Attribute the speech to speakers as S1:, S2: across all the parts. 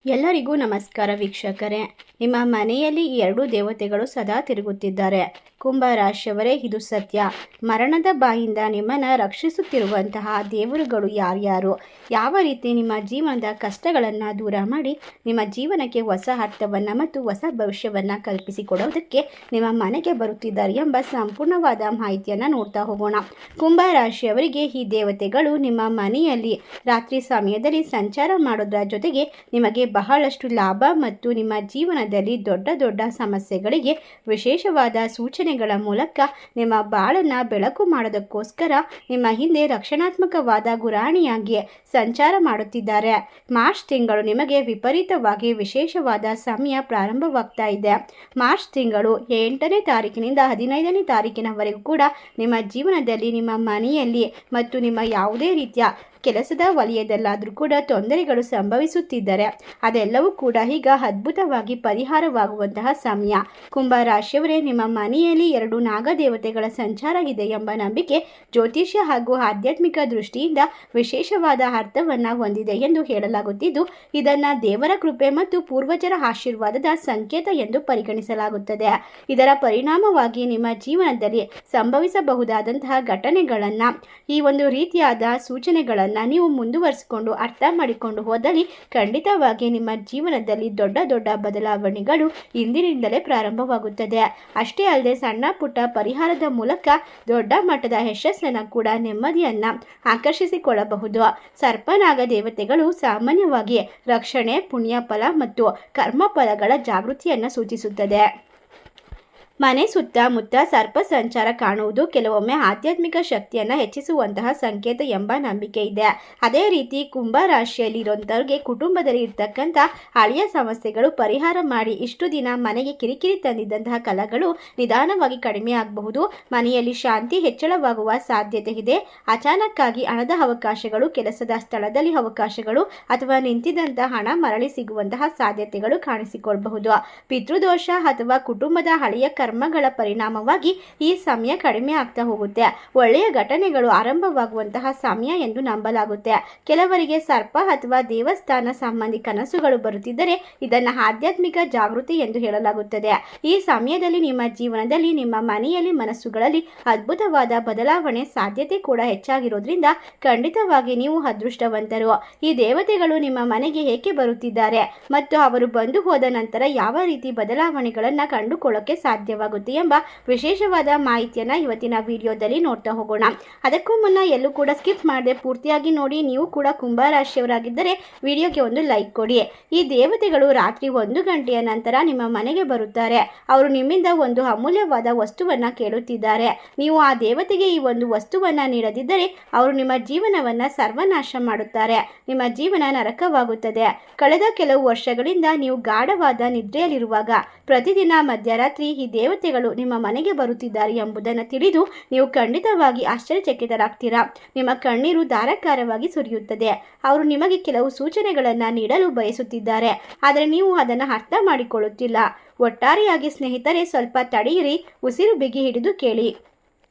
S1: ಎಲ್ಲರಿಗೂ ನಮಸ್ಕಾರ ವೀಕ್ಷಕರೇ. ನಿಮ್ಮ ಮನೆಯಲ್ಲಿ ಈ ಎರಡು ದೇವತೆಗಳು ಸದಾ ತಿರುಗುತ್ತಿದ್ದಾರೆ. ಕುಂಭ ರಾಶಿಯವರೇ, ಇದು ಸತ್ಯ. ಮರಣದ ಬಾಯಿಂದ ನಿಮ್ಮನ್ನು ರಕ್ಷಿಸುತ್ತಿರುವಂತಹ ದೇವರುಗಳು ಯಾರ್ಯಾರು, ಯಾವ ರೀತಿ ನಿಮ್ಮ ಜೀವನದ ಕಷ್ಟಗಳನ್ನು ದೂರ ಮಾಡಿ ನಿಮ್ಮ ಜೀವನಕ್ಕೆ ಹೊಸ ಅರ್ಥವನ್ನು ಮತ್ತು ಹೊಸ ಭವಿಷ್ಯವನ್ನು ಕಲ್ಪಿಸಿಕೊಡೋದಕ್ಕೆ ನಿಮ್ಮ ಮನೆಗೆ ಬರುತ್ತಿದ್ದಾರೆ ಎಂಬ ಸಂಪೂರ್ಣವಾದ ಮಾಹಿತಿಯನ್ನು ನೋಡ್ತಾ ಹೋಗೋಣ. ಕುಂಭ ರಾಶಿಯವರಿಗೆ ಈ ದೇವತೆಗಳು ನಿಮ್ಮ ಮನೆಯಲ್ಲಿ ರಾತ್ರಿ ಸಮಯದಲ್ಲಿ ಸಂಚಾರ ಮಾಡೋದ್ರ ಜೊತೆಗೆ ನಿಮಗೆ ಬಹಳಷ್ಟು ಲಾಭ ಮತ್ತು ನಿಮ್ಮ ಜೀವನದಲ್ಲಿ ದೊಡ್ಡ ದೊಡ್ಡ ಸಮಸ್ಯೆಗಳಿಗೆ ವಿಶೇಷವಾದ ಸೂಚನೆಗಳ ಮೂಲಕ ನಿಮ್ಮ ಬಾಳನ್ನು ಬೆಳಕು ಮಾಡೋದಕ್ಕೋಸ್ಕರ ನಿಮ್ಮ ಹಿಂದೆ ರಕ್ಷಣಾತ್ಮಕವಾದ ಗುರಾಣಿಯಾಗಿ ಸಂಚಾರ ಮಾಡುತ್ತಿದ್ದಾರೆ. ಮಾರ್ಚ್ ತಿಂಗಳು ನಿಮಗೆ ವಿಪರೀತವಾಗಿ ವಿಶೇಷವಾದ ಸಮಯ ಪ್ರಾರಂಭವಾಗ್ತಾ ಇದೆ. ಮಾರ್ಚ್ ತಿಂಗಳು 8ನೇ ತಾರೀಕಿನಿಂದ 15ನೇ ತಾರೀಕಿನವರೆಗೂ ಕೂಡ ನಿಮ್ಮ ಜೀವನದಲ್ಲಿ ನಿಮ್ಮ ಮನೆಯಲ್ಲಿ ಮತ್ತು ನಿಮ್ಮ ಯಾವುದೇ ರೀತಿಯ ಕೆಲಸದ ವಲಯದಲ್ಲಾದರೂ ಕೂಡ ತೊಂದರೆಗಳು ಸಂಭವಿಸುತ್ತಿದ್ದರೆ ಅದೆಲ್ಲವೂ ಕೂಡ ಈಗ ಅದ್ಭುತವಾಗಿ ಪರಿಹಾರವಾಗುವಂತಹ ಸಮಯ. ಕುಂಭ ರಾಶಿಯವರೇ, ನಿಮ್ಮ ಮನೆಯಲ್ಲಿ 2 ನಾಗದೇವತೆಗಳ ಸಂಚಾರ ಇದೆ ಎಂಬ ನಂಬಿಕೆ ಜ್ಯೋತಿಷ್ಯ ಹಾಗೂ ಆಧ್ಯಾತ್ಮಿಕ ದೃಷ್ಟಿಯಿಂದ ವಿಶೇಷವಾದ ಅರ್ಥವನ್ನು ಹೊಂದಿದೆ ಎಂದು ಹೇಳಲಾಗುತ್ತಿದ್ದು, ಇದನ್ನು ದೇವರ ಕೃಪೆ ಮತ್ತು ಪೂರ್ವಜರ ಆಶೀರ್ವಾದದ ಸಂಕೇತ ಎಂದು ಪರಿಗಣಿಸಲಾಗುತ್ತದೆ. ಇದರ ಪರಿಣಾಮವಾಗಿ ನಿಮ್ಮ ಜೀವನದಲ್ಲಿ ಸಂಭವಿಸಬಹುದಾದಂತಹ ಘಟನೆಗಳನ್ನು, ಈ ಒಂದು ರೀತಿಯಾದ ಸೂಚನೆಗಳನ್ನು ನೀವು ಮುಂದುವರಿಸಿಕೊಂಡು ಅರ್ಥ ಮಾಡಿಕೊಂಡು ಹೋದಲ್ಲಿ ಖಂಡಿತವಾಗಿ ನಿಮ್ಮ ಜೀವನದಲ್ಲಿ ದೊಡ್ಡ ದೊಡ್ಡ ಬದಲಾವಣೆಗಳು ಇಂದಿನಿಂದಲೇ ಪ್ರಾರಂಭವಾಗುತ್ತದೆ. ಅಷ್ಟೇ ಅಲ್ಲದೆ ಸಣ್ಣ ಪುಟ್ಟ ಪರಿಹಾರದ ಮೂಲಕ ದೊಡ್ಡ ಮಟ್ಟದ ಯಶಸ್ಸನ್ನು ಕೂಡ ನೆಮ್ಮದಿಯನ್ನು ಆಕರ್ಷಿಸಿಕೊಳ್ಳಬಹುದು. ಸರ್ಪನಾಗ ದೇವತೆಗಳು ಸಾಮಾನ್ಯವಾಗಿ ರಕ್ಷಣೆ, ಪುಣ್ಯ ಫಲ ಮತ್ತು ಕರ್ಮಫಲಗಳ ಜಾಗೃತಿಯನ್ನು ಸೂಚಿಸುತ್ತದೆ. ಮನೆ ಸುತ್ತಮುತ್ತ ಸರ್ಪ ಸಂಚಾರ ಕಾಣುವುದು ಕೆಲವೊಮ್ಮೆ ಆಧ್ಯಾತ್ಮಿಕ ಶಕ್ತಿಯನ್ನು ಹೆಚ್ಚಿಸುವಂತಹ ಸಂಕೇತ ಎಂಬ ನಂಬಿಕೆ ಇದೆ. ಅದೇ ರೀತಿ ಕುಂಭ ರಾಶಿಯಲ್ಲಿರುವಂಥವ್ರಿಗೆ ಕುಟುಂಬದಲ್ಲಿ ಇರ್ತಕ್ಕಂಥ ಹಳೆಯ ಸಮಸ್ಯೆಗಳು ಪರಿಹಾರ ಮಾಡಿ ಇಷ್ಟು ದಿನ ಮನೆಗೆ ಕಿರಿಕಿರಿ ತಂದಿದ್ದಂತಹ ಕಲಗಳು ನಿಧಾನವಾಗಿ ಕಡಿಮೆ ಆಗಬಹುದು. ಮನೆಯಲ್ಲಿ ಶಾಂತಿ ಹೆಚ್ಚಳವಾಗುವ ಸಾಧ್ಯತೆ ಇದೆ. ಅಚಾನಕ್ಕಾಗಿ ಹಣದ ಅವಕಾಶಗಳು, ಕೆಲಸದ ಸ್ಥಳದಲ್ಲಿ ಅವಕಾಶಗಳು ಅಥವಾ ನಿಂತಿದ್ದಂತಹ ಹಣ ಮರಳಿ ಸಿಗುವಂತಹ ಸಾಧ್ಯತೆಗಳು ಕಾಣಿಸಿಕೊಳ್ಳಬಹುದು. ಪಿತೃದೋಷ ಅಥವಾ ಕುಟುಂಬದ ಹಳೆಯ ಕರ್ಮಗಳ ಪರಿಣಾಮವಾಗಿ ಈ ಸಮಯ ಕಡಿಮೆ ಆಗ್ತಾ ಹೋಗುತ್ತೆ. ಒಳ್ಳೆಯ ಘಟನೆಗಳು ಆರಂಭವಾಗುವಂತಹ ಸಮಯ ಎಂದು ನಂಬಲಾಗುತ್ತೆ. ಕೆಲವರಿಗೆ ಸರ್ಪ ಅಥವಾ ದೇವಸ್ಥಾನ ಸಂಬಂಧಿ ಕನಸುಗಳು ಬರುತ್ತಿದ್ದರೆ ಇದನ್ನು ಆಧ್ಯಾತ್ಮಿಕ ಜಾಗೃತಿ ಎಂದು ಹೇಳಲಾಗುತ್ತದೆ. ಈ ಸಮಯದಲ್ಲಿ ನಿಮ್ಮ ಜೀವನದಲ್ಲಿ, ನಿಮ್ಮ ಮನೆಯಲ್ಲಿ, ಮನಸ್ಸುಗಳಲ್ಲಿ ಅದ್ಭುತವಾದ ಬದಲಾವಣೆ ಸಾಧ್ಯತೆ ಕೂಡ ಹೆಚ್ಚಾಗಿರೋದ್ರಿಂದ ಖಂಡಿತವಾಗಿ ನೀವು ಅದೃಷ್ಟವಂತರು. ಈ ದೇವತೆಗಳು ನಿಮ್ಮ ಮನೆಗೆ ಏಕೆ ಬರುತ್ತಿದ್ದಾರೆ ಮತ್ತು ಅವರು ಬಂದು ಹೋದ ನಂತರ ಯಾವ ರೀತಿ ಬದಲಾವಣೆಗಳನ್ನು ಕಂಡುಕೊಳ್ಳೋಕೆ ಸಾಧ್ಯವಾಗುತ್ತೆ ಎಂಬ ವಿಶೇಷವಾದ ಮಾಹಿತಿಯನ್ನು ಇವತ್ತಿನ ವಿಡಿಯೋದಲ್ಲಿ ನೋಡ್ತಾ ಹೋಗೋಣ. ಅದಕ್ಕೂ ಮುನ್ನ ಎಲ್ಲೂ ಕೂಡ ಸ್ಕಿಪ್ ಮಾಡದೆ ಪೂರ್ತಿಯಾಗಿ ನೋಡಿ. ನೀವು ಕೂಡ ಕುಂಭ ರಾಶಿಯವರಾಗಿದ್ದರೆ ವಿಡಿಯೋಗೆ ಒಂದು ಲೈಕ್ ಕೊಡಿ. ಈ ದೇವತೆಗಳು ರಾತ್ರಿ 1 ಗಂಟೆಯ ನಂತರ ನಿಮ್ಮ ಮನೆಗೆ ಬರುತ್ತಾರೆ. ಅವರು ನಿಮ್ಮಿಂದ ಒಂದು ಅಮೂಲ್ಯವಾದ ವಸ್ತುವನ್ನು ಕೇಳುತ್ತಿದ್ದಾರೆ. ನೀವು ಆ ದೇವತೆಗೆ ಈ ಒಂದು ವಸ್ತುವನ್ನು ನೀಡದಿದ್ದರೆ ಅವರು ನಿಮ್ಮ ಜೀವನವನ್ನು ಸರ್ವನಾಶ ಮಾಡುತ್ತಾರೆ. ನಿಮ್ಮ ಜೀವನ ನರಕವಾಗುತ್ತದೆ. ಕಳೆದ ಕೆಲವು ವರ್ಷಗಳಿಂದ ನೀವು ಗಾಢವಾದ ನಿದ್ರೆಯಲ್ಲಿರುವಾಗ ಪ್ರತಿದಿನ ಮಧ್ಯರಾತ್ರಿ ಈ ದೇವತೆಗಳು ನಿಮ್ಮ ಮನೆಗೆ ಬರುತ್ತಿದ್ದಾರೆ ಎಂಬುದನ್ನು ತಿಳಿದು ನೀವು ಖಂಡಿತವಾಗಿ ಆಶ್ಚರ್ಯಚಕಿತರಾಗ್ತೀರಾ. ನಿಮ್ಮ ಕಣ್ಣೀರು ಧಾರಾಕಾರವಾಗಿ ಸುರಿಯುತ್ತದೆ. ಅವರು ನಿಮಗೆ ಕೆಲವು ಸೂಚನೆಗಳನ್ನು ನೀಡಲು ಬಯಸುತ್ತಿದ್ದಾರೆ, ಆದರೆ ನೀವು ಅದನ್ನು ಅರ್ಥ ಮಾಡಿಕೊಳ್ಳುತ್ತಿಲ್ಲ. ಒಟ್ಟಾರೆಯಾಗಿ ಸ್ನೇಹಿತರೆ, ಸ್ವಲ್ಪ ತಡೆಯಿರಿ, ಉಸಿರು ಬಿಗಿ ಹಿಡಿದು ಕೇಳಿ.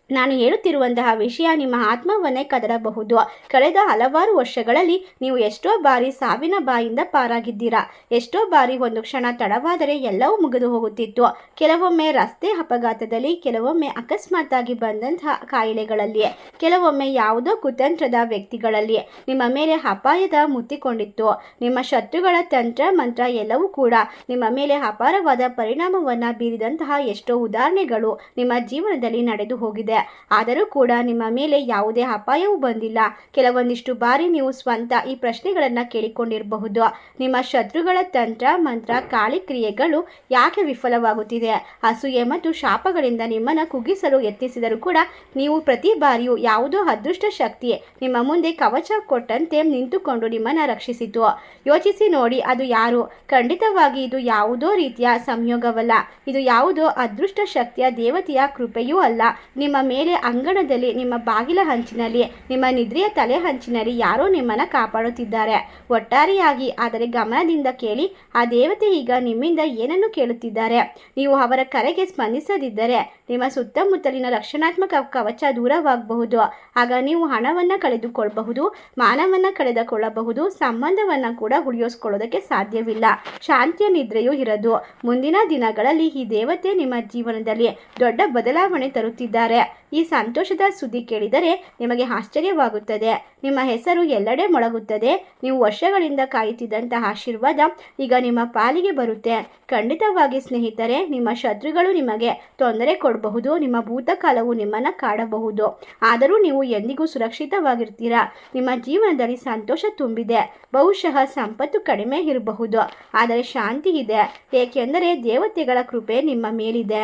S1: ನಾನು ಹೇಳುತ್ತಿರುವಂತಹ ವಿಷಯ ನಿಮ್ಮ ಆತ್ಮವನ್ನೇ ಕದಡಬಹುದು. ಕಳೆದ ಹಲವಾರು ವರ್ಷಗಳಲ್ಲಿ ನೀವು ಎಷ್ಟೋ ಬಾರಿ ಸಾವಿನ ಬಾಯಿಂದ ಪಾರಾಗಿದ್ದೀರಾ. ಎಷ್ಟೋ ಬಾರಿ ಒಂದು ಕ್ಷಣ ತಡವಾದರೆ ಎಲ್ಲವೂ ಮುಗಿದು ಹೋಗುತ್ತಿತ್ತು. ಕೆಲವೊಮ್ಮೆ ರಸ್ತೆ ಅಪಘಾತದಲ್ಲಿ, ಕೆಲವೊಮ್ಮೆ ಅಕಸ್ಮಾತ್ತಾಗಿ ಬಂದಂತಹ ಕಾಯಿಲೆಗಳಲ್ಲಿ, ಕೆಲವೊಮ್ಮೆ ಯಾವುದೋ ಕುತಂತ್ರದ ವ್ಯಕ್ತಿಗಳಲ್ಲಿ ನಿಮ್ಮ ಮೇಲೆ ಅಪಾಯದ ಮುತ್ತಿಕೊಂಡಿತ್ತು. ನಿಮ್ಮ ಶತ್ರುಗಳ ತಂತ್ರ ಮಂತ್ರ ಎಲ್ಲವೂ ಕೂಡ ನಿಮ್ಮ ಮೇಲೆ ಅಪಾರವಾದ ಪರಿಣಾಮವನ್ನು ಬೀರಿದಂತಹ ಎಷ್ಟೋ ಉದಾಹರಣೆಗಳು ನಿಮ್ಮ ಜೀವನದಲ್ಲಿ ನಡೆದು ಹೋಗಿದೆ. ಆದರೂ ಕೂಡ ನಿಮ್ಮ ಮೇಲೆ ಯಾವುದೇ ಅಪಾಯವೂ ಬಂದಿಲ್ಲ. ಕೆಲವೊಂದಿಷ್ಟು ಬಾರಿ ನೀವು ಸ್ವಂತ ಈ ಪ್ರಶ್ನೆಗಳನ್ನು ಕೇಳಿಕೊಂಡಿರಬಹುದು. ನಿಮ್ಮ ಶತ್ರುಗಳ ತಂತ್ರ ಮಂತ್ರ ಕಾಳಿಕ್ರಿಯೆಗಳು ಯಾಕೆ ವಿಫಲವಾಗುತ್ತಿದೆ? ಅಸೂಯೆ ಮತ್ತು ಶಾಪಗಳಿಂದ ನಿಮ್ಮನ್ನು ಕುಗ್ಗಿಸಲು ಯತ್ನಿಸಿದರೂ ಕೂಡ ನೀವು ಪ್ರತಿ ಬಾರಿಯೂ ಯಾವುದೋ ಅದೃಷ್ಟ ಶಕ್ತಿ ನಿಮ್ಮ ಮುಂದೆ ಕವಚ ಕೊಟ್ಟಂತೆ ನಿಂತುಕೊಂಡು ನಿಮ್ಮನ್ನು ರಕ್ಷಿಸಿತು. ಯೋಚಿಸಿ ನೋಡಿ, ಅದು ಯಾರು? ಖಂಡಿತವಾಗಿ ಇದು ಯಾವುದೋ ರೀತಿಯ ಸಂಯೋಗವಲ್ಲ. ಇದು ಯಾವುದೋ ಅದೃಷ್ಟ ಶಕ್ತಿಯ ದೇವತೆಯ ಕೃಪೆಯೂ ಅಲ್ಲ. ನಿಮ್ಮ ಮೇಲೆ ಅಂಗಣದಲ್ಲಿ, ನಿಮ್ಮ ಬಾಗಿಲ ಹಂಚಿನಲ್ಲಿ, ನಿಮ್ಮ ನಿದ್ರೆಯ ತಲೆ ಹಂಚಿನಲ್ಲಿ ಯಾರೋ ನಿಮ್ಮನ್ನು ಕಾಪಾಡುತ್ತಿದ್ದಾರೆ. ಒಟ್ಟಾರೆಯಾಗಿ ಆದರೆ ಗಮನದಿಂದ ಕೇಳಿ, ಆ ದೇವತೆ ಈಗ ನಿಮ್ಮಿಂದ ಏನನ್ನು ಕೇಳುತ್ತಿದ್ದಾರೆ. ನೀವು ಅವರ ಕರೆಗೆ ಸ್ಪಂದಿಸದಿದ್ದರೆ ನಿಮ್ಮ ಸುತ್ತಮುತ್ತಲಿನ ರಕ್ಷಣಾತ್ಮಕ ಕವಚ ದೂರವಾಗಬಹುದು. ಆಗ ನೀವು ಹಣವನ್ನು ಕಳೆದುಕೊಳ್ಳಬಹುದು, ಮಾನವನ್ನು ಕಳೆದುಕೊಳ್ಳಬಹುದು, ಸಂಬಂಧವನ್ನು ಕೂಡ ಉಳಿಸಿಕೊಳ್ಳೋದಕ್ಕೆ ಸಾಧ್ಯವಿಲ್ಲ. ಶಾಂತಿಯ ನಿದ್ರೆಯೂ ಇರದು. ಮುಂದಿನ ದಿನಗಳಲ್ಲಿ ಈ ದೇವತೆ ನಿಮ್ಮ ಜೀವನದಲ್ಲಿ ದೊಡ್ಡ ಬದಲಾವಣೆ ತರುತ್ತಿದ್ದಾರೆ. ಈ ಸಂತೋಷದ ಸುದ್ದಿ ಕೇಳಿದರೆ ನಿಮಗೆ ಆಶ್ಚರ್ಯವಾಗುತ್ತದೆ. ನಿಮ್ಮ ಹೆಸರು ಎಲ್ಲೆಡೆ ಮೊಳಗುತ್ತದೆ. ನೀವು ವರ್ಷಗಳಿಂದ ಕಾಯುತ್ತಿದ್ದಂತಹ ಆಶೀರ್ವಾದ ಈಗ ನಿಮ್ಮ ಪಾಲಿಗೆ ಬರುತ್ತೆ. ಖಂಡಿತವಾಗಿ ಸ್ನೇಹಿತರೆ, ನಿಮ್ಮ ಶತ್ರುಗಳು ನಿಮಗೆ ತೊಂದರೆ ಕೊಡಬಹುದು, ನಿಮ್ಮ ಭೂತಕಾಲವು ನಿಮ್ಮನ್ನು ಕಾಡಬಹುದು. ಆದರೂ ನೀವು ಎಂದಿಗೂ ಸುರಕ್ಷಿತವಾಗಿರ್ತೀರಾ. ನಿಮ್ಮ ಜೀವನದಲ್ಲಿ ಸಂತೋಷ ತುಂಬಿದೆ. ಬಹುಶಃ ಸಂಪತ್ತು ಕಡಿಮೆ ಇರಬಹುದು, ಆದರೆ ಶಾಂತಿ ಇದೆ, ಏಕೆಂದರೆ ದೇವತೆಗಳ ಕೃಪೆ ನಿಮ್ಮ ಮೇಲಿದೆ.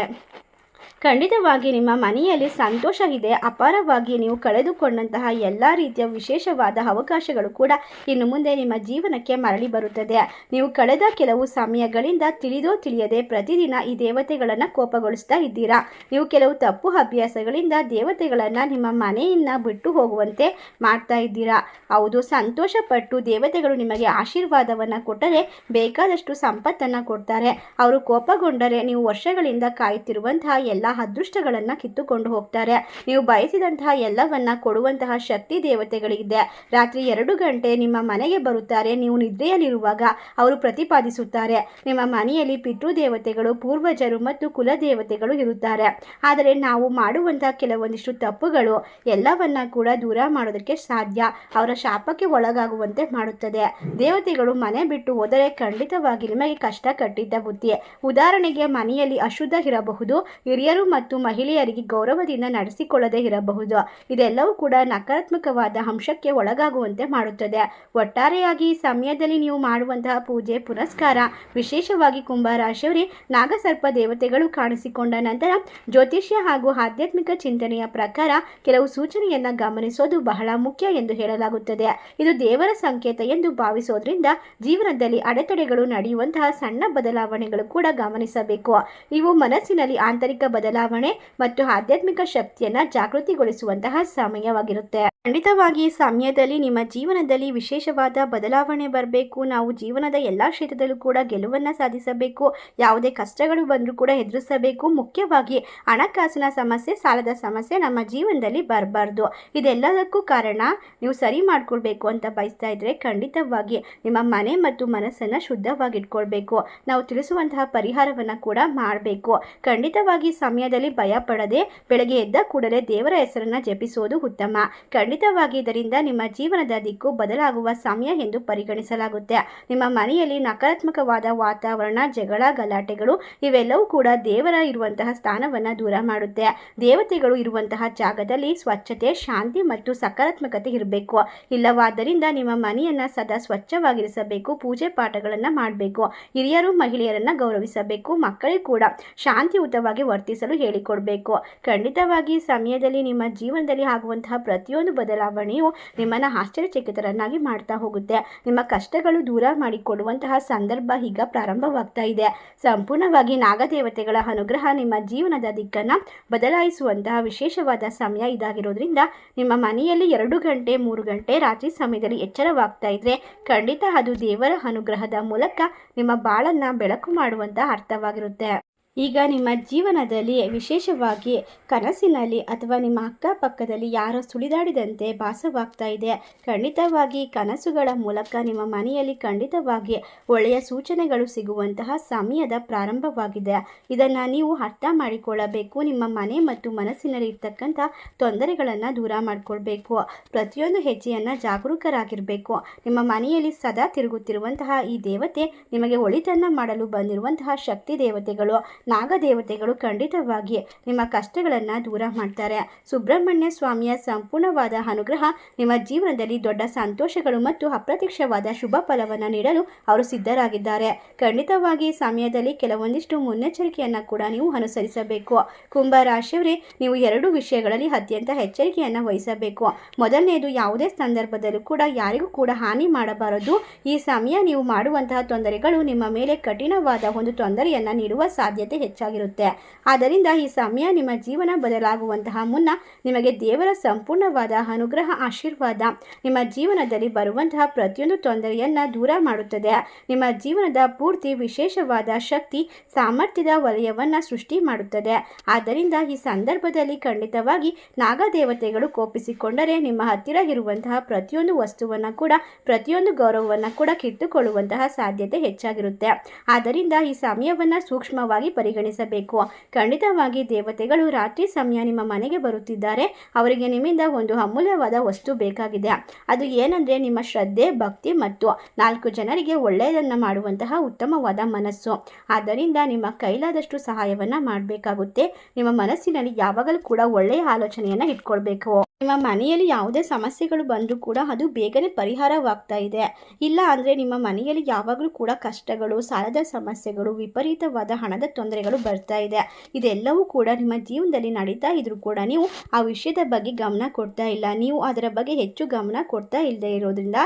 S1: ಖಂಡಿತವಾಗಿ ನಿಮ್ಮ ಮನೆಯಲ್ಲಿ ಸಂತೋಷ ಇದೆ. ಅಪಾರವಾಗಿ ನೀವು ಕಳೆದುಕೊಂಡಂತಹ ಎಲ್ಲ ರೀತಿಯ ವಿಶೇಷವಾದ ಅವಕಾಶಗಳು ಕೂಡ ಇನ್ನು ಮುಂದೆ ನಿಮ್ಮ ಜೀವನಕ್ಕೆ ಮರಳಿ ಬರುತ್ತದೆ. ನೀವು ಕಳೆದ ಕೆಲವು ಸಮಯಗಳಿಂದ ತಿಳಿದೋ ತಿಳಿಯದೆ ಪ್ರತಿದಿನ ಈ ದೇವತೆಗಳನ್ನು ಕೋಪಗೊಳಿಸ್ತಾ ಇದ್ದೀರಾ. ನೀವು ಕೆಲವು ತಪ್ಪು ಅಭ್ಯಾಸಗಳಿಂದ ದೇವತೆಗಳನ್ನು ನಿಮ್ಮ ಮನೆಯಿಂದ ಬಿಟ್ಟು ಹೋಗುವಂತೆ ಮಾಡ್ತಾ ಇದ್ದೀರಾ. ಹೌದು, ಸಂತೋಷಪಟ್ಟು ದೇವತೆಗಳು ನಿಮಗೆ ಆಶೀರ್ವಾದವನ್ನು ಕೊಟ್ಟರೆ ಬೇಕಾದಷ್ಟು ಸಂಪತ್ತನ್ನು ಕೊಡ್ತಾರೆ. ಅವರು ಕೋಪಗೊಂಡರೆ ನೀವು ವರ್ಷಗಳಿಂದ ಕಾಯುತ್ತಿರುವಂತಹ ಎಲ್ಲ ಅದೃಷ್ಟಗಳನ್ನು ಕಿತ್ತುಕೊಂಡು ಹೋಗ್ತಾರೆ. ನೀವು ಬಯಸಿದಂತಹ ಎಲ್ಲವನ್ನ ಕೊಡುವಂತಹ ಶಕ್ತಿ ದೇವತೆಗಳಿದೆ. ರಾತ್ರಿ 2 ಗಂಟೆ ನಿಮ್ಮ ಮನೆಗೆ ಬರುತ್ತಾರೆ. ನೀವು ನಿದ್ರೆಯಲ್ಲಿರುವಾಗ ಅವರು ಪ್ರತಿಪಾದಿಸುತ್ತಾರೆ. ನಿಮ್ಮ ಮನೆಯಲ್ಲಿ ಪಿತೃ ದೇವತೆಗಳು, ಪೂರ್ವಜರು ಮತ್ತು ಕುಲ ದೇವತೆಗಳು ಇರುತ್ತಾರೆ. ಆದರೆ ನಾವು ಮಾಡುವಂತಹ ಕೆಲವೊಂದಿಷ್ಟು ತಪ್ಪುಗಳು ಎಲ್ಲವನ್ನ ಕೂಡ ದೂರ ಮಾಡೋದಕ್ಕೆ ಸಾಧ್ಯ. ಅವರ ಶಾಪಕ್ಕೆ ಒಳಗಾಗುವಂತೆ ಮಾಡುತ್ತದೆ. ದೇವತೆಗಳು ಮನೆ ಬಿಟ್ಟು ಹೋದರೆ ಖಂಡಿತವಾಗಿ ನಿಮಗೆ ಕಷ್ಟ ಕಟ್ಟಿದ್ದ ಬುದ್ಧಿ. ಉದಾಹರಣೆಗೆ, ಮನೆಯಲ್ಲಿ ಅಶುದ್ಧ ಇರಬಹುದು, ಹಿರಿಯರು ಮತ್ತು ಮಹಿಳೆಯರಿಗೆ ಗೌರವದಿಂದ ನಡೆಸಿಕೊಳ್ಳದೆ ಇರಬಹುದು. ಇದೆಲ್ಲವೂ ಕೂಡ ನಕಾರಾತ್ಮಕವಾದ ಅಂಶಕ್ಕೆ ಒಳಗಾಗುವಂತೆ ಮಾಡುತ್ತದೆ. ಒಟ್ಟಾರೆಯಾಗಿ ಈ ಸಮಯದಲ್ಲಿ ನೀವು ಮಾಡುವಂತಹ ಪೂಜೆ ಪುನಸ್ಕಾರ, ವಿಶೇಷವಾಗಿ ಕುಂಭರಾಶಿಯವರೇ, ನಾಗಸರ್ಪ ದೇವತೆಗಳು ಕಾಣಿಸಿಕೊಂಡ ನಂತರ ಜ್ಯೋತಿಷ್ಯ ಹಾಗೂ ಆಧ್ಯಾತ್ಮಿಕ ಚಿಂತನೆಯ ಪ್ರಕಾರ ಕೆಲವು ಸೂಚನೆಯನ್ನು ಗಮನಿಸೋದು ಬಹಳ ಮುಖ್ಯ ಎಂದು ಹೇಳಲಾಗುತ್ತದೆ. ಇದು ದೇವರ ಸಂಕೇತ ಎಂದು ಭಾವಿಸೋದ್ರಿಂದ ಜೀವನದಲ್ಲಿ ಅಡೆತಡೆಗಳು ನಡೆಯುವಂತಹ ಸಣ್ಣ ಬದಲಾವಣೆಗಳು ಕೂಡ ಗಮನಿಸಬೇಕು. ಇವು ಮನಸ್ಸಿನಲ್ಲಿ ಆಂತರಿಕ ಬದಲಾವಣೆ ಮತ್ತು ಆಧ್ಯಾತ್ಮಿಕ ಶಕ್ತಿಯನ್ನು ಜಾಗೃತಿಗೊಳಿಸುವಂತಹ ಸಮಯವಾಗಿರುತ್ತೆ. ಖಂಡಿತವಾಗಿ ಈ ಸಮಯದಲ್ಲಿ ನಿಮ್ಮ ಜೀವನದಲ್ಲಿ ವಿಶೇಷವಾದ ಬದಲಾವಣೆ ಬರಬೇಕು. ನಾವು ಜೀವನದ ಎಲ್ಲ ಕ್ಷೇತ್ರದಲ್ಲೂ ಕೂಡ ಗೆಲುವನ್ನು ಸಾಧಿಸಬೇಕು. ಯಾವುದೇ ಕಷ್ಟಗಳು ಬಂದರೂ ಕೂಡ ಎದುರಿಸಬೇಕು. ಮುಖ್ಯವಾಗಿ ಹಣಕಾಸಿನ ಸಮಸ್ಯೆ, ಸಾಲದ ಸಮಸ್ಯೆ ನಮ್ಮ ಜೀವನದಲ್ಲಿ ಬರಬಾರ್ದು. ಇದೆಲ್ಲದಕ್ಕೂ ಕಾರಣ ನೀವು ಸರಿ ಮಾಡ್ಕೊಳ್ಬೇಕು ಅಂತ ಬಯಸ್ತಾ ಇದ್ರೆ ಖಂಡಿತವಾಗಿ ನಿಮ್ಮ ಮನೆ ಮತ್ತು ಮನಸ್ಸನ್ನು ಶುದ್ಧವಾಗಿಟ್ಕೊಳ್ಬೇಕು. ನಾವು ತಿಳಿಸುವಂತಹ ಪರಿಹಾರವನ್ನು ಕೂಡ ಮಾಡಬೇಕು. ಖಂಡಿತವಾಗಿ ಸಮಯದಲ್ಲಿ ಭಯ ಪಡದೆ ಬೆಳಗ್ಗೆ ಎದ್ದ ಕೂಡಲೇ ದೇವರ ಹೆಸರನ್ನು ಜಪಿಸುವುದು ಉತ್ತಮ. ಖಂಡಿತವಾಗಿ ಇದರಿಂದ ನಿಮ್ಮ ಜೀವನದ ದಿಕ್ಕು ಬದಲಾಗುವ ಸಮಯ ಎಂದು ಪರಿಗಣಿಸಲಾಗುತ್ತೆ. ನಿಮ್ಮ ಮನೆಯಲ್ಲಿ ನಕಾರಾತ್ಮಕವಾದ ವಾತಾವರಣ, ಜಗಳ, ಗಲಾಟೆಗಳು ಇವೆಲ್ಲವೂ ಕೂಡ ದೇವರ ಇರುವಂತಹ ಸ್ಥಾನವನ್ನು ದೂರ ಮಾಡುತ್ತೆ. ದೇವತೆಗಳು ಇರುವಂತಹ ಜಾಗದಲ್ಲಿ ಸ್ವಚ್ಛತೆ, ಶಾಂತಿ ಮತ್ತು ಸಕಾರಾತ್ಮಕತೆ ಇರಬೇಕು. ಇಲ್ಲವಾದ್ದರಿಂದ ನಿಮ್ಮ ಮನೆಯನ್ನು ಸದಾ ಸ್ವಚ್ಛವಾಗಿರಿಸಬೇಕು. ಪೂಜೆ ಪಾಠಗಳನ್ನು ಮಾಡಬೇಕು. ಹಿರಿಯರು, ಮಹಿಳೆಯರನ್ನು ಗೌರವಿಸಬೇಕು. ಮಕ್ಕಳಿಗೆ ಕೂಡ ಶಾಂತಿಯುತವಾಗಿ ವರ್ತಿಸಲು ಹೇಳಿಕೊಡಬೇಕು. ಖಂಡಿತವಾಗಿ ಸಮಯದಲ್ಲಿ ನಿಮ್ಮ ಜೀವನದಲ್ಲಿ ಆಗುವಂತಹ ಪ್ರತಿಯೊಂದು ಬದಲಾವಣೆಯು ನಿಮ್ಮನ್ನು ಆಶ್ಚರ್ಯಚಕಿತರನ್ನಾಗಿ ಮಾಡ್ತಾ ಹೋಗುತ್ತೆ. ನಿಮ್ಮ ಕಷ್ಟಗಳು ದೂರ ಮಾಡಿಕೊಡುವಂತಹ ಸಂದರ್ಭ ಈಗ ಪ್ರಾರಂಭವಾಗ್ತಾ ಇದೆ. ಸಂಪೂರ್ಣವಾಗಿ ನಾಗದೇವತೆಗಳ ಅನುಗ್ರಹ ನಿಮ್ಮ ಜೀವನದ ದಿಕ್ಕನ್ನು ಬದಲಾಯಿಸುವಂತಹ ವಿಶೇಷವಾದ ಸಮಯ ಇದಾಗಿರೋದ್ರಿಂದ ನಿಮ್ಮ ಮನೆಯಲ್ಲಿ 2 ಗಂಟೆ 3 ಗಂಟೆ ರಾತ್ರಿ ಸಮಯದಲ್ಲಿ ಎಚ್ಚರವಾಗ್ತಾ ಇದ್ರೆ ಖಂಡಿತ ಅದು ದೇವರ ಅನುಗ್ರಹದ ಮೂಲಕ ನಿಮ್ಮ ಬಾಳನ್ನು ಬೆಳಕು ಮಾಡುವಂತಹ ಅರ್ಥವಾಗಿರುತ್ತೆ. ಈಗ ನಿಮ್ಮ ಜೀವನದಲ್ಲಿ ವಿಶೇಷವಾಗಿ ಕನಸಿನಲ್ಲಿ ಅಥವಾ ನಿಮ್ಮ ಅಕ್ಕಪಕ್ಕದಲ್ಲಿ ಯಾರೋ ಸುಳಿದಾಡಿದಂತೆ ಭಾಸವಾಗ್ತಾ ಇದೆ. ಖಂಡಿತವಾಗಿ ಕನಸುಗಳ ಮೂಲಕ ನಿಮ್ಮ ಮನೆಯಲ್ಲಿ ಖಂಡಿತವಾಗಿ ಒಳ್ಳೆಯ ಸೂಚನೆಗಳು ಸಿಗುವಂತಹ ಸಮಯದ ಪ್ರಾರಂಭವಾಗಿದೆ. ಇದನ್ನು ನೀವು ಅರ್ಥ ಮಾಡಿಕೊಳ್ಳಬೇಕು. ನಿಮ್ಮ ಮನೆ ಮತ್ತು ಮನಸ್ಸಿನಲ್ಲಿ ಇರ್ತಕ್ಕಂಥ ತೊಂದರೆಗಳನ್ನು ದೂರ ಮಾಡಿಕೊಳ್ಬೇಕು. ಪ್ರತಿಯೊಂದು ಹೆಜ್ಜೆಯನ್ನು ಜಾಗರೂಕರಾಗಿರಬೇಕು. ನಿಮ್ಮ ಮನೆಯಲ್ಲಿ ಸದಾ ತಿರುಗುತ್ತಿರುವಂತಹ ಈ ದೇವತೆ ನಿಮಗೆ ಒಳಿತನ್ನು ಮಾಡಲು ಬಂದಿರುವಂತಹ ಶಕ್ತಿ ದೇವತೆಗಳು, ನಾಗದೇವತೆಗಳು ಖಂಡಿತವಾಗಿ ನಿಮ್ಮ ಕಷ್ಟಗಳನ್ನು ದೂರ ಮಾಡ್ತಾರೆ. ಸುಬ್ರಹ್ಮಣ್ಯ ಸ್ವಾಮಿಯ ಸಂಪೂರ್ಣವಾದ ಅನುಗ್ರಹ ನಿಮ್ಮ ಜೀವನದಲ್ಲಿ ದೊಡ್ಡ ಸಂತೋಷಗಳು ಮತ್ತು ಅಪ್ರತ್ಯಕ್ಷವಾದ ಶುಭ ಫಲವನ್ನು ನೀಡಲು ಅವರು ಸಿದ್ಧರಾಗಿದ್ದಾರೆ. ಖಂಡಿತವಾಗಿ ಸಮಯದಲ್ಲಿ ಕೆಲವೊಂದಿಷ್ಟು ಮುನ್ನೆಚ್ಚರಿಕೆಯನ್ನು ಕೂಡ ನೀವು ಅನುಸರಿಸಬೇಕು. ಕುಂಭರಾಶಿಯವರೇ, ನೀವು 2 ವಿಷಯಗಳಲ್ಲಿ ಅತ್ಯಂತ ಎಚ್ಚರಿಕೆಯನ್ನು ವಹಿಸಬೇಕು. ಮೊದಲನೆಯದು, ಯಾವುದೇ ಸಂದರ್ಭದಲ್ಲೂ ಕೂಡ ಯಾರಿಗೂ ಕೂಡ ಹಾನಿ ಮಾಡಬಾರದು. ಈ ಸಮಯ ನೀವು ಮಾಡುವಂತಹ ತೊಂದರೆಗಳು ನಿಮ್ಮ ಮೇಲೆ ಕಠಿಣವಾದ ಒಂದು ತೊಂದರೆಯನ್ನು ನೀಡುವ ಸಾಧ್ಯತೆ ಸಾಧ್ಯತೆ ಹೆಚ್ಚಾಗಿರುತ್ತೆ. ಆದ್ದರಿಂದ ಈ ಸಮಯ ನಿಮ್ಮ ಜೀವನ ಬದಲಾಗುವಂತಹ ಮುನ್ನ ನಿಮಗೆ ದೇವರ ಸಂಪೂರ್ಣವಾದ ಅನುಗ್ರಹ ಆಶೀರ್ವಾದ ನಿಮ್ಮ ಜೀವನದಲ್ಲಿ ಬರುವಂತಹ ಪ್ರತಿಯೊಂದು ತೊಂದರೆಯನ್ನು ದೂರ ಮಾಡುತ್ತದೆ. ನಿಮ್ಮ ಜೀವನದ ಪೂರ್ತಿ ವಿಶೇಷವಾದ ಶಕ್ತಿ ಸಾಮರ್ಥ್ಯದ ವಲಯವನ್ನು ಸೃಷ್ಟಿ ಮಾಡುತ್ತದೆ. ಆದ್ದರಿಂದ ಈ ಸಂದರ್ಭದಲ್ಲಿ ಖಂಡಿತವಾಗಿ ನಾಗದೇವತೆಗಳು ಕೋಪಿಸಿಕೊಂಡರೆ ನಿಮ್ಮ ಹತ್ತಿರ ಇರುವಂತಹ ಪ್ರತಿಯೊಂದು ವಸ್ತುವನ್ನು ಕೂಡ ಪ್ರತಿಯೊಂದು ಗೌರವವನ್ನು ಕೂಡ ಕಿತ್ತುಕೊಳ್ಳುವಂತಹ ಸಾಧ್ಯತೆ ಹೆಚ್ಚಾಗಿರುತ್ತೆ. ಆದ್ದರಿಂದ ಈ ಸಮಯವನ್ನು ಸೂಕ್ಷ್ಮವಾಗಿ ಪರಿಗಣಿಸಬೇಕು. ಖಂಡಿತವಾಗಿ ದೇವತೆಗಳು ರಾತ್ರಿ ಸಮಯ ನಿಮ್ಮ ಮನೆಗೆ ಬರುತ್ತಿದ್ದಾರೆ. ಅವರಿಗೆ ನಿಮ್ಮಿಂದ ಒಂದು ಅಮೂಲ್ಯವಾದ ವಸ್ತು ಬೇಕಾಗಿದೆ. ಅದು ಏನಂದರೆ ನಿಮ್ಮ ಶ್ರದ್ಧೆ, ಭಕ್ತಿ ಮತ್ತು 4 ಜನರಿಗೆ ಒಳ್ಳೆಯದನ್ನು ಮಾಡುವಂತಹ ಉತ್ತಮವಾದ ಮನಸ್ಸು. ಆದ್ದರಿಂದ ನಿಮ್ಮ ಕೈಲಾದಷ್ಟು ಸಹಾಯವನ್ನು ಮಾಡಬೇಕಾಗುತ್ತೆ. ನಿಮ್ಮ ಮನಸ್ಸಿನಲ್ಲಿ ಯಾವಾಗಲೂ ಕೂಡ ಒಳ್ಳೆಯ ಆಲೋಚನೆಯನ್ನು ಇಟ್ಕೊಳ್ಬೇಕು. ನಿಮ್ಮ ಮನೆಯಲ್ಲಿ ಯಾವುದೇ ಸಮಸ್ಯೆಗಳು ಬಂದರೂ ಕೂಡ ಅದು ಬೇಗನೆ ಪರಿಹಾರವಾಗ್ತಾ ಇದೆ. ಇಲ್ಲ ಅಂದರೆ ನಿಮ್ಮ ಮನೆಯಲ್ಲಿ ಯಾವಾಗಲೂ ಕೂಡ ಕಷ್ಟಗಳು, ಸಾಲದ ಸಮಸ್ಯೆಗಳು, ವಿಪರೀತವಾದ ಹಣದ ತೊಂದರೆಗಳು ಬರ್ತಾ ಇದೆ. ಇದೆಲ್ಲವೂ ಕೂಡ ನಿಮ್ಮ ಜೀವನದಲ್ಲಿ ನಡೀತಾ ಇದ್ರೂ ಕೂಡ ನೀವು ಆ ವಿಷಯದ ಬಗ್ಗೆ ಗಮನ ಕೊಡ್ತಾ ಇಲ್ಲ. ನೀವು ಅದರ ಬಗ್ಗೆ ಹೆಚ್ಚು ಗಮನ ಕೊಡ್ತಾ ಇಲ್ಲದೆ ಇರೋದ್ರಿಂದ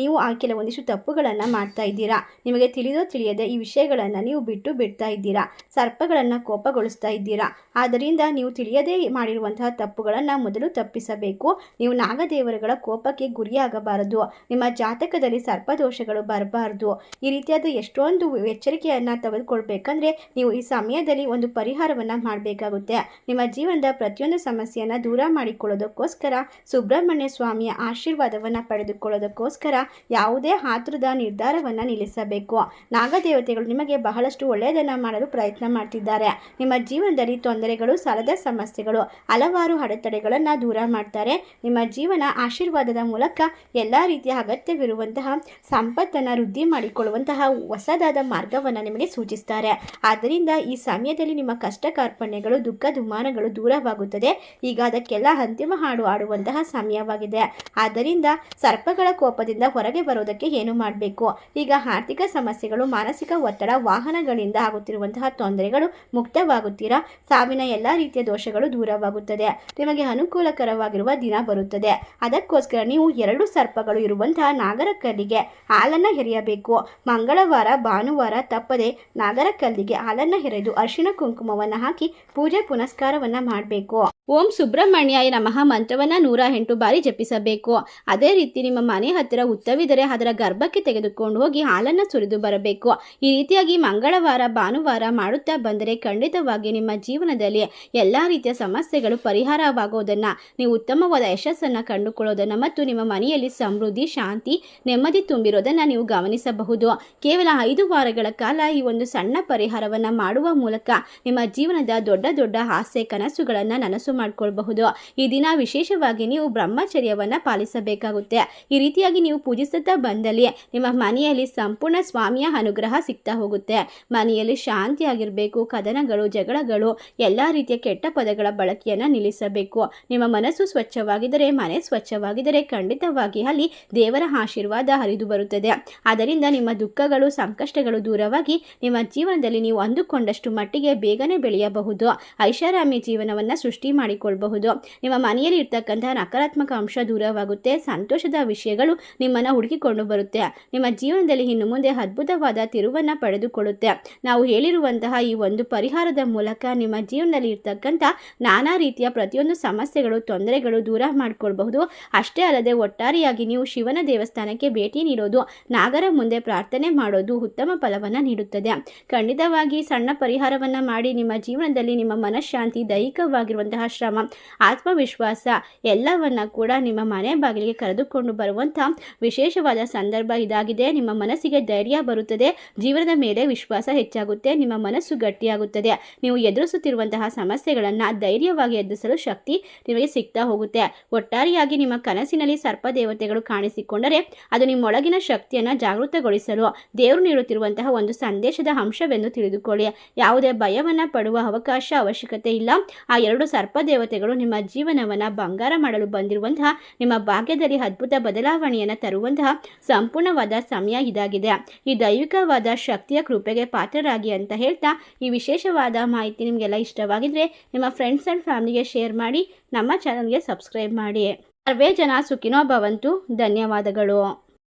S1: ನೀವು ಆ ಕೆಲವೊಂದಿಷ್ಟು ತಪ್ಪುಗಳನ್ನು ಮಾಡ್ತಾ ಇದ್ದೀರಾ. ನಿಮಗೆ ತಿಳಿದೋ ತಿಳಿಯದೆ ಈ ವಿಷಯಗಳನ್ನು ನೀವು ಬಿಡ್ತಾ ಇದ್ದೀರಾ. ಸರ್ಪಗಳನ್ನು ಕೋಪಗೊಳಿಸ್ತಾ ಇದ್ದೀರಾ. ಆದ್ದರಿಂದ ನೀವು ತಿಳಿಯದೇ ಮಾಡಿರುವಂತಹ ತಪ್ಪುಗಳನ್ನು ಮೊದಲು ತಪ್ಪಿಸಬೇಕು. ನೀವು ನಾಗದೇವರುಗಳ ಕೋಪಕ್ಕೆ ಗುರಿಯಾಗಬಾರದು. ನಿಮ್ಮ ಜಾತಕದಲ್ಲಿ ಸರ್ಪದೋಷಗಳು ಬರಬಾರದು. ಈ ರೀತಿಯಾದ ಎಷ್ಟೊಂದು ಎಚ್ಚರಿಕೆಯನ್ನು ತೆಗೆದುಕೊಳ್ಬೇಕಂದ್ರೆ ನೀವು ಈ ಸಮಯದಲ್ಲಿ ಒಂದು ಪರಿಹಾರವನ್ನು ಮಾಡಬೇಕಾಗುತ್ತೆ. ನಿಮ್ಮ ಜೀವನದ ಪ್ರತಿಯೊಂದು ಸಮಸ್ಯೆಯನ್ನು ದೂರ ಮಾಡಿಕೊಳ್ಳೋದಕ್ಕೋಸ್ಕರ ಸುಬ್ರಹ್ಮಣ್ಯ ಸ್ವಾಮಿಯ ಆಶೀರ್ವಾದವನ್ನು ಪಡೆದುಕೊಳ್ಳೋದಕ್ಕೋಸ್ಕರ ಯಾವುದೇ ಆತುರದ ನಿರ್ಧಾರವನ್ನು ನಿಲ್ಲಿಸಬೇಕು. ನಾಗದೇವತೆಗಳು ನಿಮಗೆ ಬಹಳಷ್ಟು ಒಳ್ಳೆಯದನ್ನು ಮಾಡಲು ಪ್ರಯತ್ನ ಮಾಡ್ತಿದ್ದಾರೆ. ನಿಮ್ಮ ಜೀವನದಲ್ಲಿ ತೊಂದರೆಗಳು, ಸಾಲದ ಸಮಸ್ಯೆಗಳು, ಹಲವಾರು ಅಡೆತಡೆಗಳನ್ನು ದೂರ ಮಾಡ್ತಾರೆ. ನಿಮ್ಮ ಜೀವನ ಆಶೀರ್ವಾದದ ಮೂಲಕ ಎಲ್ಲ ರೀತಿಯ ಅಗತ್ಯವಿರುವಂತಹ ಸಂಪತ್ತನ್ನು ವೃದ್ಧಿ ಮಾಡಿಕೊಳ್ಳುವಂತಹ ಹೊಸದಾದ ಮಾರ್ಗವನ್ನು ನಿಮಗೆ ಸೂಚಿಸ್ತಾರೆ. ಆದ್ದರಿಂದ ಈ ಸಮಯದಲ್ಲಿ ನಿಮ್ಮ ಕಷ್ಟ ಕಾರ್ಪಣ್ಯಗಳು, ದುಃಖ ದುಮ್ಮಾನಗಳು ದೂರವಾಗುತ್ತದೆ. ಈಗ ಅದಕ್ಕೆಲ್ಲ ಅಂತಿಮ ಹಾಡು ಆಡುವಂತಹ ಸಮಯವಾಗಿದೆ. ಆದ್ದರಿಂದ ಸರ್ಪಗಳ ಕೋಪದಿಂದ ಹೊರಗೆ ಬರೋದಕ್ಕೆ ಏನು ಮಾಡಬೇಕು? ಈಗ ಆರ್ಥಿಕ ಸಮಸ್ಯೆಗಳು, ಮಾನಸಿಕ ಒತ್ತಡ, ವಾಹನಗಳಿಂದ ಆಗುತ್ತಿರುವಂತಹ ತೊಂದರೆಗಳು ಮುಕ್ತವಾಗುತ್ತೀರಾ. ಸಾವಿನ ಎಲ್ಲ ರೀತಿಯ ದೋಷಗಳು ದೂರವಾಗುತ್ತದೆ. ನಿಮಗೆ ಅನುಕೂಲಕರವಾಗಿರುವ ದಿನ ಬರುತ್ತದೆ. ಅದಕ್ಕೋಸ್ಕರ ನೀವು 2 ಸರ್ಪಗಳು ಇರುವಂತಹ ನಾಗರ ಕಲ್ಲಿಗೆ ಹಾಲನ್ನು ಎರೆಯಬೇಕು. ಮಂಗಳವಾರ, ಭಾನುವಾರ ತಪ್ಪದೆ ನಾಗರ ಕಲ್ಲಿಗೆ ಹಾಲನ್ನು ಎರೆದು ಅರಿಶಿಣ ಕುಂಕುಮವನ್ನು ಹಾಕಿ ಪೂಜೆ ಪುನಸ್ಕಾರವನ್ನು ಮಾಡಬೇಕು. ಓಂ ಸುಬ್ರಹ್ಮಣ್ಯಾಯ ನಮಃ ಮಂತ್ರವನ್ನು 108 ಬಾರಿ ಜಪಿಸಬೇಕು. ಅದೇ ರೀತಿ ನಿಮ್ಮ ಮನೆ ಹತ್ತಿರ ಹುತ್ತವಿದ್ದರೆ ಅದರ ಗರ್ಭಕ್ಕೆ ತೆಗೆದುಕೊಂಡು ಹೋಗಿ ಹಾಲನ್ನು ಸುರಿದು ಬರಬೇಕು. ಈ ರೀತಿಯಾಗಿ ಮಂಗಳವಾರ, ಭಾನುವಾರ ಮಾಡುತ್ತಾ ಬಂದರೆ ಖಂಡಿತವಾಗಿ ನಿಮ್ಮ ಜೀವನದಲ್ಲಿ ಎಲ್ಲ ರೀತಿಯ ಸಮಸ್ಯೆಗಳು ಪರಿಹಾರವಾಗೋದನ್ನು, ನೀವು ಉತ್ತಮವಾದ ಯಶಸ್ಸನ್ನು ಕಂಡುಕೊಳ್ಳೋದನ್ನು ಮತ್ತು ನಿಮ್ಮ ಮನೆಯಲ್ಲಿ ಸಮೃದ್ಧಿ, ಶಾಂತಿ, ನೆಮ್ಮದಿ ತುಂಬಿರೋದನ್ನು ನೀವು ಗಮನಿಸಬಹುದು. ಕೇವಲ 5 ವಾರಗಳ ಕಾಲ ಈ ಒಂದು ಸಣ್ಣ ಪರಿಹಾರವನ್ನು ಮಾಡುವ ಮೂಲಕ ನಿಮ್ಮ ಜೀವನದ ದೊಡ್ಡ ದೊಡ್ಡ ಆಸೆ, ಕನಸುಗಳನ್ನು ನನಸು ಮಾಡಿಕೊಳ್ಳಬಹುದು. ಈ ದಿನ ವಿಶೇಷವಾಗಿ ನೀವು ಬ್ರಹ್ಮಚರ್ಯವನ್ನು ಪಾಲಿಸಬೇಕಾಗುತ್ತೆ. ಈ ರೀತಿಯಾಗಿ ನೀವು ಪೂಜಿಸುತ್ತಾ ಬಂದಲ್ಲಿ ನಿಮ್ಮ ಮನೆಯಲ್ಲಿ ಸಂಪೂರ್ಣ ಸ್ವಾಮಿಯ ಅನುಗ್ರಹ ಸಿಗ್ತಾ ಹೋಗುತ್ತೆ. ಮನೆಯಲ್ಲಿ ಶಾಂತಿಯಾಗಿರಬೇಕು. ಕದನಗಳು, ಜಗಳಗಳು, ಎಲ್ಲ ರೀತಿಯ ಕೆಟ್ಟ ಪದಗಳ ಬಳಕೆಯನ್ನು ನಿಲ್ಲಿಸಬೇಕು. ನಿಮ್ಮ ಮನಸ್ಸು ಸ್ವಚ್ಛವಾಗಿದ್ದರೆ, ಮನೆ ಸ್ವಚ್ಛವಾಗಿದ್ದರೆ ಖಂಡಿತವಾಗಿ ಅಲ್ಲಿ ದೇವರ ಆಶೀರ್ವಾದ ಹರಿದು ಬರುತ್ತದೆ. ಆದ್ದರಿಂದ ನಿಮ್ಮ ದುಃಖಗಳು, ಸಂಕಷ್ಟಗಳು ದೂರವಾಗಿ ನಿಮ್ಮ ಜೀವನದಲ್ಲಿ ನೀವು ಅಂದುಕೊಂಡಷ್ಟು ಮಟ್ಟಿಗೆ ಬೇಗನೆ ಬೆಳೆಯಬಹುದು. ಐಷಾರಾಮಿ ಜೀವನವನ್ನು ಸೃಷ್ಟಿ ಮಾಡಿಕೊಳ್ಳಬಹುದು. ನಿಮ್ಮ ಮನೆಯಲ್ಲಿ ಇರ್ತಕ್ಕಂತಹ ನಕಾರಾತ್ಮಕ ಅಂಶ ದೂರವಾಗುತ್ತೆ. ಸಂತೋಷದ ವಿಷಯಗಳು ನಿಮ್ಮನ್ನು ಹುಡುಕಿಕೊಂಡು ಬರುತ್ತೆ. ನಿಮ್ಮ ಜೀವನದಲ್ಲಿ ಇನ್ನು ಮುಂದೆ ಅದ್ಭುತವಾದ ತಿರುವನ್ನು ಪಡೆದುಕೊಳ್ಳುತ್ತೆ. ನಾವು ಹೇಳಿರುವಂತಹ ಈ ಒಂದು ಪರಿಹಾರದ ಮೂಲಕ ನಿಮ್ಮ ಜೀವನದಲ್ಲಿ ಇರ್ತಕ್ಕಂಥ ನಾನಾ ರೀತಿಯ ಪ್ರತಿಯೊಂದು ಸಮಸ್ಯೆಗಳು, ತೊಂದರೆಗಳು ದೂರ ಮಾಡಿಕೊಳ್ಬಹುದು. ಅಷ್ಟೇ ಅಲ್ಲದೆ ಒಟ್ಟಾರೆಯಾಗಿ ನೀವು ಶಿವನ ದೇವಸ್ಥಾನಕ್ಕೆ ಭೇಟಿ ನೀಡೋದು, ನಾಗರ ಮುಂದೆ ಪ್ರಾರ್ಥನೆ ಮಾಡೋದು ಉತ್ತಮ ಫಲವನ್ನು ನೀಡುತ್ತದೆ. ಖಂಡಿತವಾಗಿ ಸಣ್ಣ ಪರಿಹಾರವನ್ನು ಮಾಡಿ ನಿಮ್ಮ ಜೀವನದಲ್ಲಿ ನಿಮ್ಮ ಮನಃಶಾಂತಿ, ದೈಹಿಕವಾಗಿರುವಂತಹ ಶ್ರಮ, ಆತ್ಮವಿಶ್ವಾಸ ಎಲ್ಲವನ್ನ ಕೂಡ ನಿಮ್ಮ ಮನೆ ಬಾಗಿಲಿಗೆ ಕರೆದುಕೊಂಡು ಬರುವಂಥ ವಿಶೇಷವಾದ ಸಂದರ್ಭ ಇದಾಗಿದೆ. ನಿಮ್ಮ ಮನಸ್ಸಿಗೆ ಧೈರ್ಯ ಬರುತ್ತದೆ. ಜೀವನದ ಮೇಲೆ ವಿಶ್ವಾಸ ಹೆಚ್ಚಾಗುತ್ತೆ. ನಿಮ್ಮ ಮನಸ್ಸು ಗಟ್ಟಿಯಾಗುತ್ತದೆ. ನೀವು ಎದುರಿಸುತ್ತಿರುವಂತಹ ಸಮಸ್ಯೆಗಳನ್ನು ಧೈರ್ಯವಾಗಿ ಎದುರಿಸಲು ಶಕ್ತಿ ನಿಮಗೆ ಸಿಗ್ತಾ ಹೋಗುತ್ತೆ. ಒಟ್ಟಾರೆಯಾಗಿ ನಿಮ್ಮ ಕನಸಿನಲ್ಲಿ ಸರ್ಪ ದೇವತೆಗಳು ಕಾಣಿಸಿಕೊಂಡರೆ ಅದು ನಿಮ್ಮೊಳಗಿನ ಶಕ್ತಿಯನ್ನು ಜಾಗೃತಗೊಳಿಸಲು ದೇವರು ನೀಡುತ್ತಿರುವಂತಹ ಒಂದು ಸಂದೇಶದ ಅಂಶವೆಂದು ತಿಳಿದುಕೊಳ್ಳಿ. ಯಾವುದೇ ಭಯವನ್ನು ಪಡುವ ಅವಶ್ಯಕತೆ ಇಲ್ಲ. ಆ 2 ಸರ್ಪ ದೇವತೆಗಳು ನಿಮ್ಮ ಜೀವನವನ್ನು ಬಂಗಾರ ಮಾಡಲು ಬಂದಿರುವಂತಹ, ನಿಮ್ಮ ಭಾಗ್ಯದಲ್ಲಿ ಅದ್ಭುತ ಬದಲಾವಣೆಯನ್ನು ತರುವಂತಹ ಸಂಪೂರ್ಣವಾದ ಸಮಯ ಇದಾಗಿದೆ. ಈ ದೈವಿಕವಾದ ಶಕ್ತಿಯ ಕೃಪೆಗೆ ಪಾತ್ರರಾಗಿ ಅಂತ ಹೇಳ್ತಾ ಈ ವಿಶೇಷವಾದ ಮಾಹಿತಿ ನಿಮಗೆಲ್ಲ ಇಷ್ಟವಾಗಿದ್ದರೆ ನಿಮ್ಮ ಫ್ರೆಂಡ್ಸ್ ಆ್ಯಂಡ್ ಫ್ಯಾಮಿಲಿಗೆ ಶೇರ್ ಮಾಡಿ, ನಮ್ಮ ಚಾನಲ್ಗೆ ಸಬ್ಸ್ಕ್ರೈಬ್ ಮಾಡಿ. ಸರ್ವೇ ಜನ ಸುಖಿನೋ ಭವಂತು. ಧನ್ಯವಾದಗಳು.